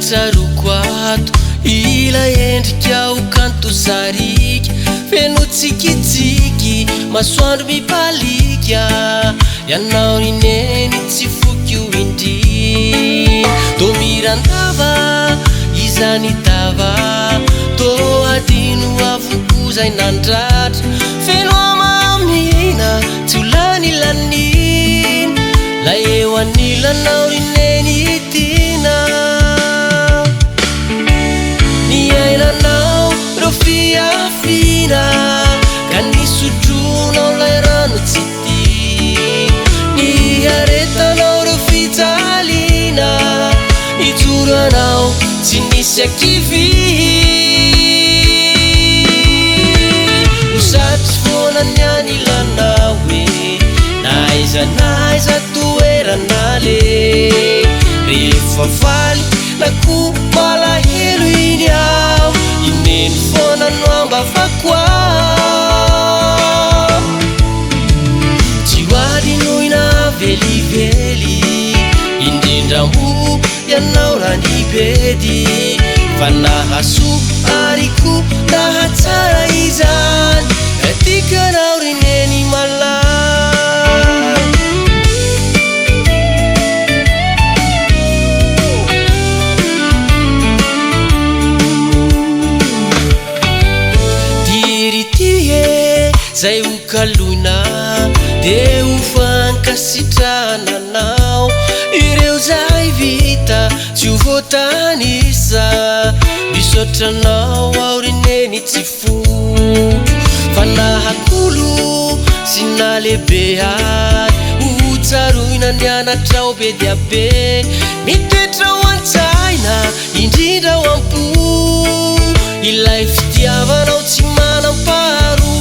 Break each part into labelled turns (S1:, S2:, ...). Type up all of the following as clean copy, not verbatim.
S1: tsaroko ato ilay endrikao kanto sariky feno tsikitsiky masoandro mipalika ianao rineny tsy foky io indriny tô mirandava izany tava tô adino avoko zay nandratra feno amamina tsy olany laniny la eo anilanao rineny itina ni ainanao ro fiafina ka nisotronao lay rano tsy ti ni aretanao ro fijalina ijoro anao tsy nisy akivy usatry foana niany lanao e naiza toerana le rehefa faly na ko malahelo iny aho ineny foana no ambafako tsy hoadinoina velively indrindra mo ianao ranibedy fa nahaso ariko nahatsara izany etikanao rineny malay zay ukaloina de ufankasitrananao ireo zay vita tsy votanisa misotranao ao rineny tsy foto fa nahakolo sy nalehibe ary utsaroina nianatrao be dia be mitoetra ao an-tsaina indrindra ao am-po ilay fitiavanao tsy manamparo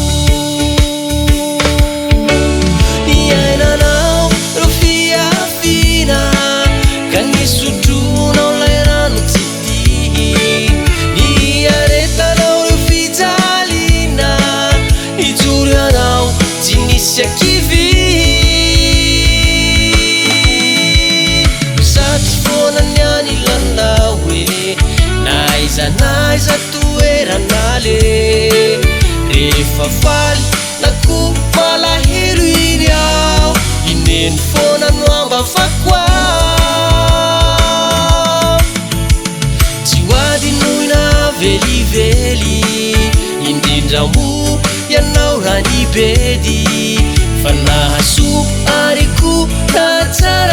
S1: naiza toerana le rehefa faly na ko malahelo iny aho ineny foana no ambafako tsy hoadinoina velively indrindra mo ianao ranibedy fa nahaso ariko nahatsara